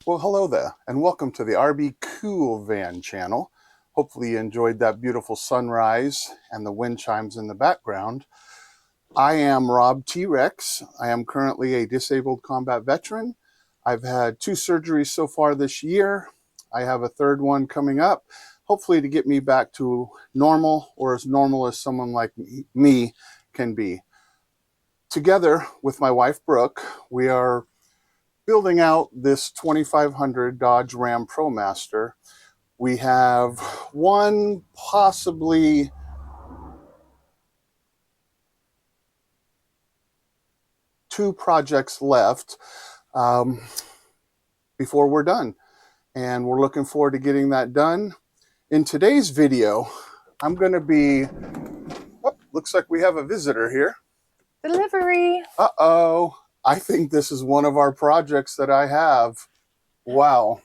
Well, hello there, and welcome to the Arby KEWL Van channel. Hopefully you enjoyed that beautiful sunrise and the wind chimes in the background. I am Rob T-Rex. I am currently a disabled combat veteran. I've had 2 surgeries so far this year. I have a 3rd one coming up, hopefully to get me back to normal, or as normal as someone like me can be. Together with my wife, Brooke, we are building out this 2500 Dodge Ram ProMaster. We have one, possibly 2 projects left before we're done. And we're looking forward to getting that done. In today's video, I'm going to be, oh, looks like we have a visitor here. Delivery. Uh-oh. I think this is one of our projects that I have. Wow.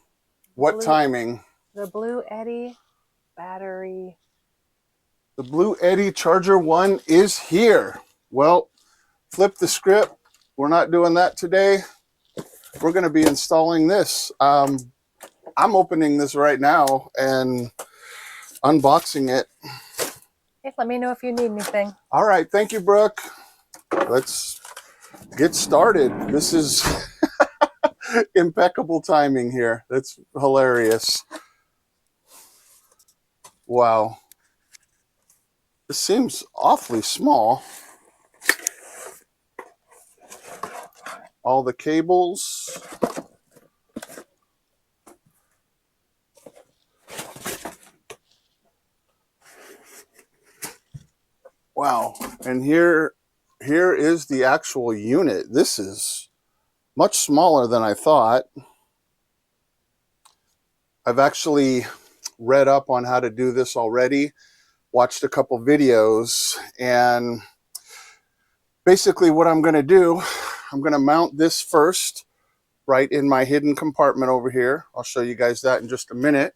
What timing. The Bluetti battery. The Bluetti Charger 1 is here. Well, flip the script. We're not doing that today. We're going to be installing this. I'm opening this right now and unboxing it. Hey, let me know if you need anything. All right. Thank you, Brooke. Let's get started. This is impeccable timing here. That's hilarious. Wow. This seems awfully small. All the cables. Wow. And here is the actual unit. This is much smaller than I thought. I've actually read up on how to do this already, watched a couple videos, and basically what I'm going to do, I'm going to mount this first right in my hidden compartment over here. I'll show you guys that in just a minute.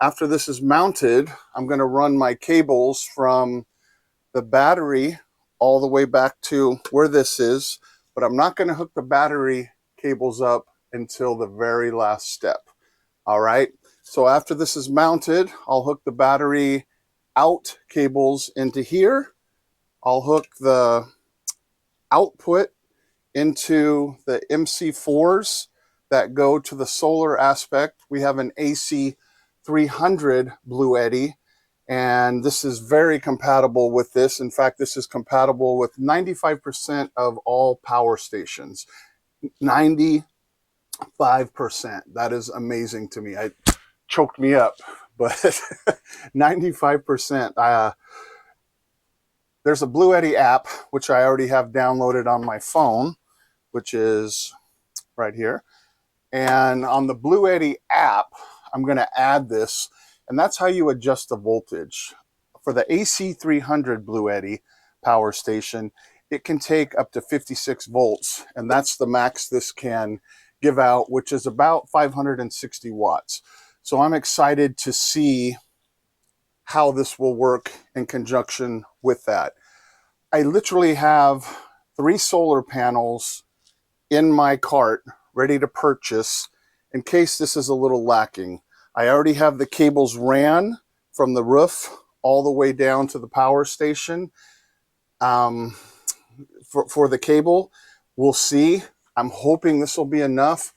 After this is mounted, I'm going to run my cables from the battery all the way back to where this is, but I'm not going to hook the battery cables up until the very last step. All right. So after this is mounted, I'll hook the battery out cables into here. I'll hook the output into the MC4s that go to the solar aspect. We have an AC 300 Bluetti, and this is very compatible with this. In fact, this is compatible with 95% of all power stations. 95%. That is amazing to me. I choked me up, but 95%. There's a Bluetti app, which I already have downloaded on my phone, which is right here. And on the Bluetti app, I'm going to add this, and that's how you adjust the voltage. For the AC 300 Bluetti power station, it can take up to 56 volts, and that's the max this can give out, which is about 560 watts. So I'm excited to see how this will work in conjunction with that. I literally have 3 solar panels in my cart ready to purchase in case this is a little lacking. I already have the cables ran from the roof all the way down to the power station. For the cable, we'll see. I'm hoping this will be enough.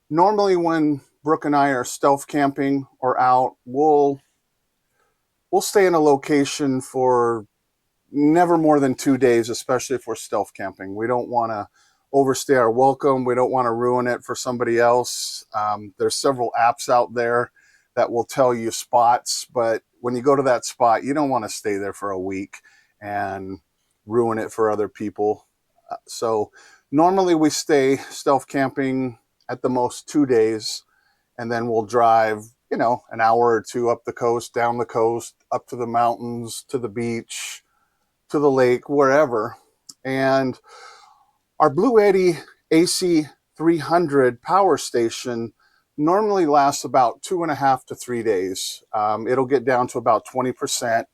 Normally when Brooke and I are stealth camping or out, we'll stay in a location for never more than 2 days, especially if we're stealth camping. We don't want to overstay our welcome. We don't want to ruin it for somebody else. There's several apps out there that will tell you spots, but when you go to that spot, you don't want to stay there for a week and ruin it for other people. So normally we stay stealth camping at the most 2 days, and then we'll drive, you know, an hour or 2 up the coast, down the coast, up to the mountains, to the beach, to the lake, wherever. And our Bluetti AC 300 power station normally lasts about 2.5 to 3 days. It'll get down to about 20%,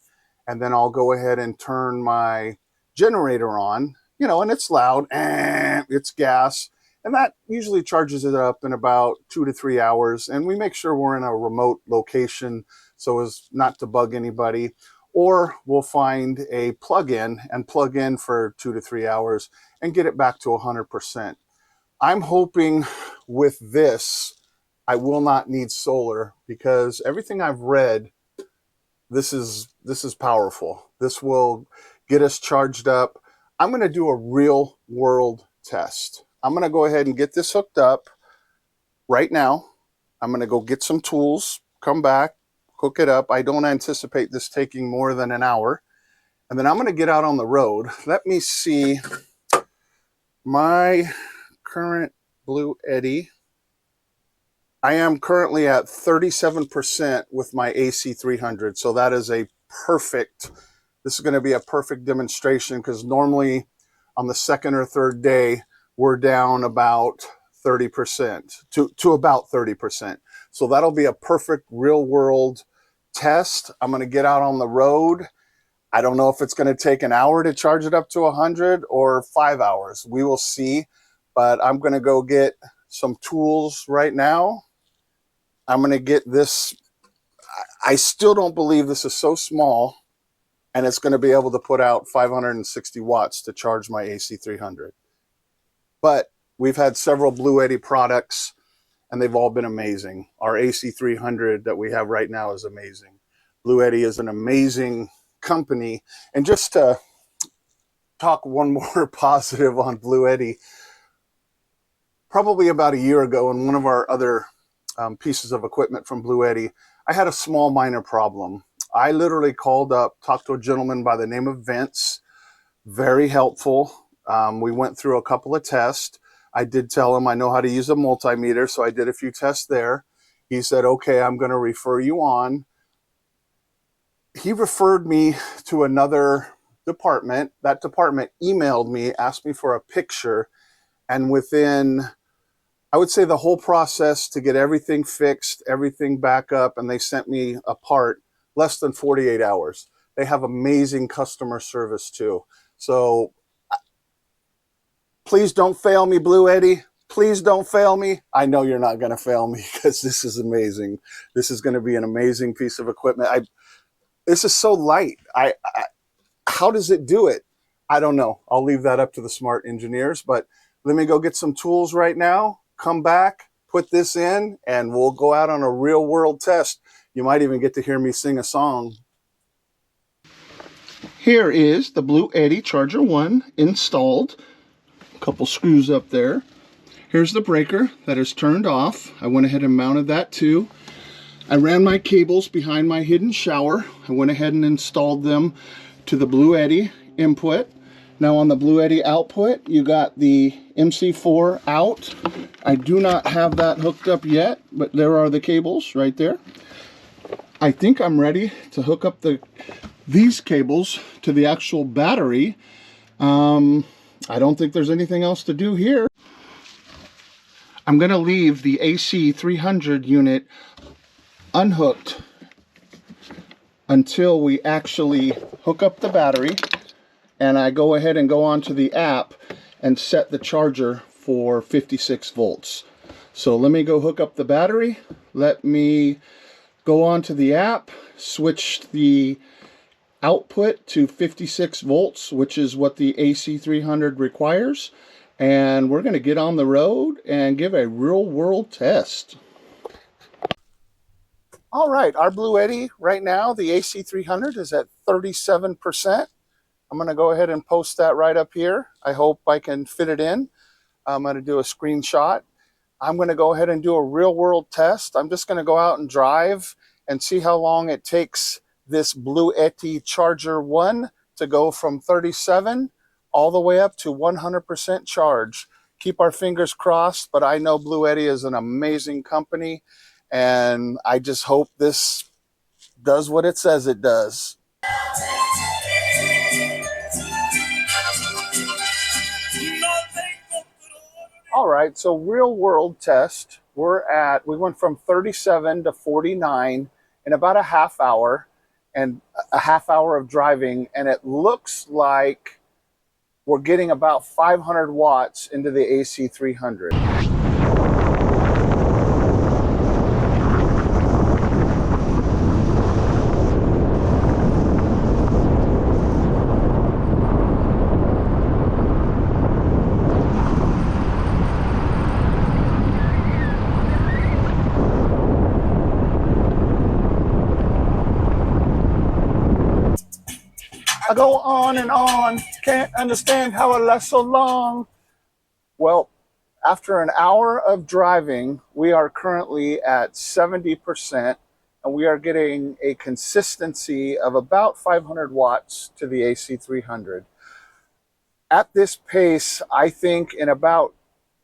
and then I'll go ahead and turn my generator on, you know, and it's loud, it's gas, And that usually charges it up in about 2 to 3 hours. And we make sure we're in a remote location so as not to bug anybody. Or we'll find a plug-in and plug in for 2 to 3 hours and get it back to 100%. I'm hoping with this, I will not need solar, because everything I've read, this is powerful. This will get us charged up. I'm going to do a real world test. I'm going to go ahead and get this hooked up right now. I'm going to go get some tools, come back, hook it up. I don't anticipate this taking more than an hour. And then I'm going to get out on the road. Let me see my current Bluetti. I am currently at 37% with my AC300. So that is a perfect, this is going to be a perfect demonstration, because normally on the second or third day, we're down about 30% to about 30%. So that'll be a perfect real world test. I'm going to get out on the road. I don't know if it's going to take an hour to charge it up to 100 or 5 hours. We will see. But I'm going to go get some tools right now. I'm going to get this. I still don't believe this is so small, and it's going to be able to put out 560 watts to charge my AC300. But we've had several Bluetti products, and they've all been amazing. Our AC300 that we have right now is amazing. Bluetti is an amazing company. And just to talk one more positive on Bluetti, probably about a year ago, in one of our other pieces of equipment from Bluetti, I had a small minor problem. I literally called up, talked to a gentleman by the name of Vince, very helpful. We went through a couple of tests. I did tell him I know how to use a multimeter, so I did a few tests there. He said, okay, I'm going to refer you on. He referred me to another department. That department emailed me, asked me for a picture, and within, I would say, the whole process to get everything fixed, everything back up, and they sent me a part, less than 48 hours. They have amazing customer service too. So please don't fail me, Bluetti. Please don't fail me. I know you're not going to fail me, because this is amazing. This is going to be an amazing piece of equipment. This is so light. How does it do it? I don't know. I'll leave that up to the smart engineers, but let me go get some tools right now, come back, put this in, and we'll go out on a real world test. You might even get to hear me sing a song. Here is the Bluetti Charger 1 installed. A couple screws up there. Here's the breaker that is turned off. I went ahead and mounted that too. I ran my cables behind my hidden shower. I went ahead and installed them to the Bluetti input. Now on the Bluetti output, you got the MC4 out. I do not have that hooked up yet, but there are the cables right there. I think I'm ready to hook up these cables to the actual battery. I don't think there's anything else to do here. I'm going to leave the AC300 unit unhooked until we actually hook up the battery, and I go ahead and go onto the app and set the charger for 56 volts. So let me go hook up the battery. Let me go onto the app, switch the output to 56 volts, which is what the AC300 requires. And we're going to get on the road and give a real world test. All right, our Bluetti right now, the AC300 is at 37%. I'm going to go ahead and post that right up here. I hope I can fit it in. I'm going to do a screenshot. I'm going to go ahead and do a real world test. I'm just going to go out and drive and see how long it takes this Bluetti Charger 1 to go from 37 all the way up to 100% charge. Keep our fingers crossed, but I know Bluetti is an amazing company, and I just hope this does what it says it does. All right, so real world test. We went from 37 to 49 in about a half hour, and a half hour of driving, and it looks like we're getting about 500 watts into the AC300. I go on, can't understand how it lasts so long. Well, after an hour of driving, we are currently at 70%, and we are getting a consistency of about 500 watts to the AC300. At this pace, I think in about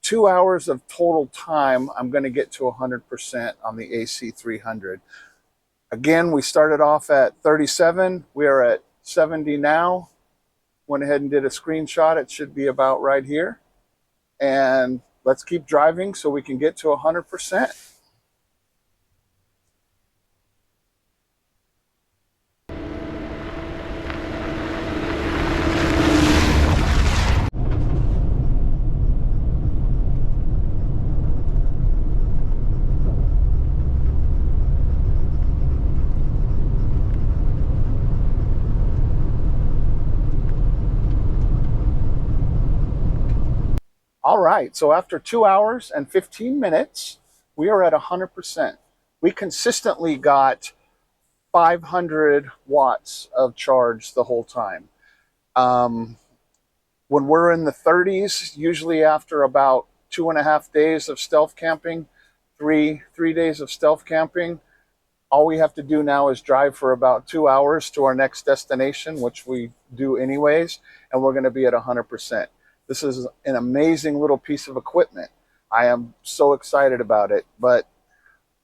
2 hours of total time, I'm going to get to 100% on the AC300. Again, we started off at 37. We are at 70 now. Went ahead and did a screenshot. It should be about right here. And let's keep driving so we can get to 100%. All right, so after 2 hours and 15 minutes, we are at 100%. We consistently got 500 watts of charge the whole time. When we're in the 30s, usually after about 2.5 days of stealth camping, three days of stealth camping, all we have to do now is drive for about 2 hours to our next destination, which we do anyways, and we're going to be at 100%. This is an amazing little piece of equipment. I am so excited about it. But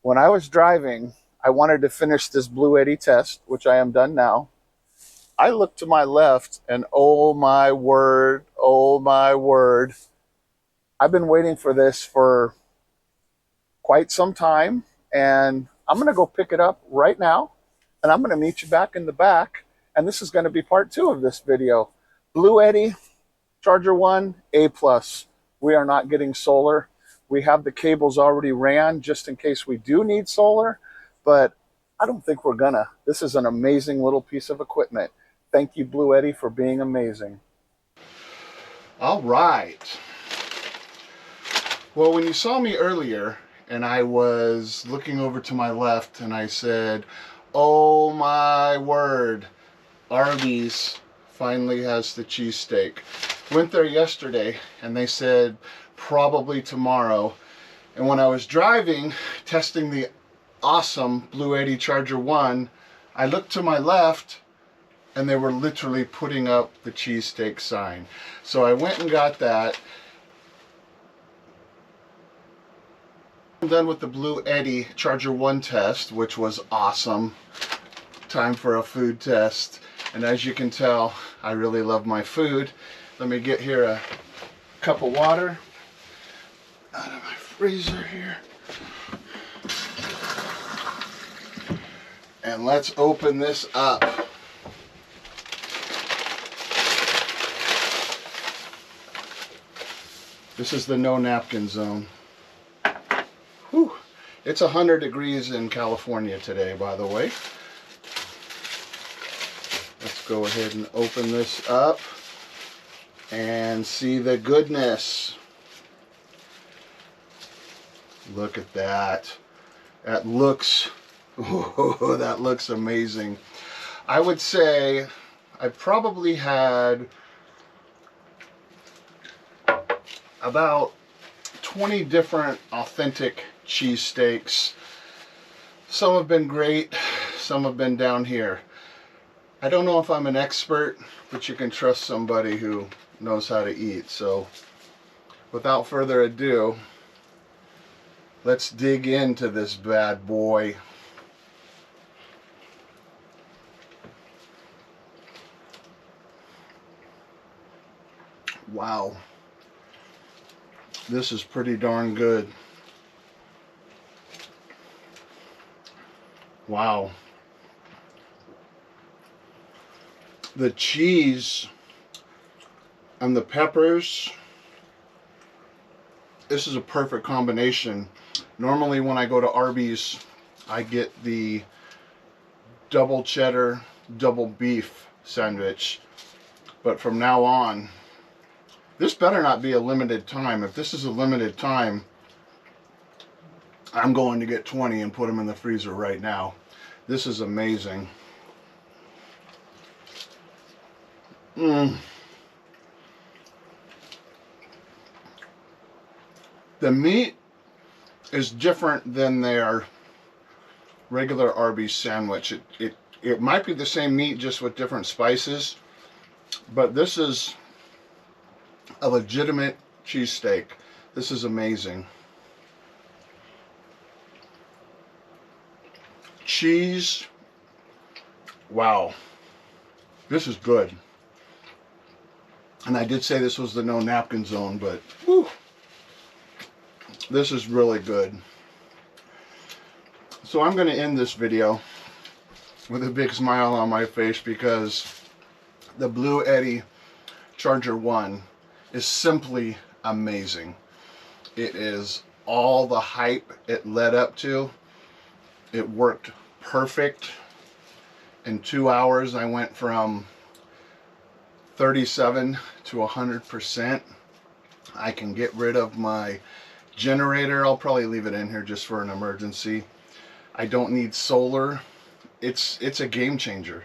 when I was driving, I wanted to finish this Bluetti test, which I am done now. I looked to my left and oh my word, I've been waiting for this for quite some time, and I'm going to go pick it up right now, and I'm going to meet you back in the back, and this is going to be part 2 of this video. Bluetti Charger 1 A+. We are not getting solar. We have the cables already ran just in case we do need solar, but I don't think we're gonna. This is an amazing little piece of equipment. Thank you, Bluetti, for being amazing. All right. Well, when you saw me earlier and I was looking over to my left and I said, oh my word, Arby's finally has the cheesesteak. Went there yesterday and they said probably tomorrow. And when I was driving, testing the awesome Bluetti Charger 1, I looked to my left and they were literally putting up the cheesesteak sign. So I went and got that. I'm done with the Bluetti Charger 1 test, which was awesome. Time for a food test. And as you can tell, I really love my food. Let me get here a cup of water out of my freezer here. And let's open this up. This is the no napkin zone. Whew. It's 100 degrees in California today, by the way. Let's go ahead and open this up and see the goodness. Look at that. That looks, oh, that looks amazing. I would say I probably had about 20 different authentic cheesesteaks. Some have been great, some have been down here. I don't know if I'm an expert, but you can trust somebody who knows how to eat. So without further ado, let's dig into this bad boy. Wow. This is pretty darn good. Wow. The cheese, And the peppers, this is a perfect combination. Normally when I go to Arby's, I get the double cheddar, double beef sandwich. But from now on, this better not be a limited time. If this is a limited time, I'm going to get 20 and put them in the freezer right now. This is amazing. The meat is different than their regular Arby's sandwich. It might be the same meat, just with different spices, but this is a legitimate cheesesteak. This is amazing. Cheese, wow, this is good. And I did say this was the no napkin zone, but whew, this is really good. So I'm going to end this video with a big smile on my face, because the Bluetti Charger 1 is simply amazing. It is all the hype it led up to. It worked perfect. In 2 hours, I went from 37 to 100%. I can get rid of my generator. I'll probably leave it in here just for an emergency. I don't need solar. It's a game changer.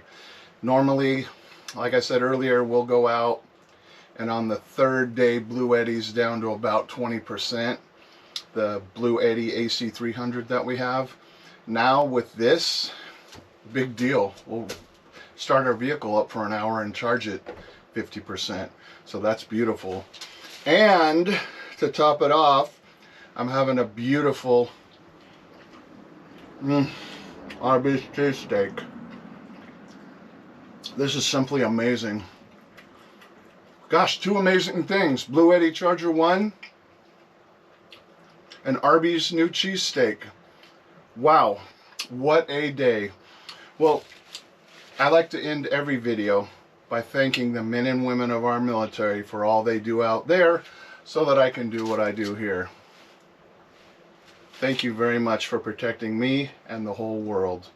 Normally, like I said earlier, we'll go out, and on the third day, Bluetti's down to about 20%. The Bluetti AC300 that we have. Now with this, big deal. We'll start our vehicle up for an hour and charge it 50%. So that's beautiful. And to top it off, I'm having a beautiful Arby's cheesesteak. This is simply amazing. Gosh, two amazing things. Bluetti Charger 1 and Arby's new cheesesteak. Wow, what a day. Well, I like to end every video by thanking the men and women of our military for all they do out there so that I can do what I do here. Thank you very much for protecting me and the whole world.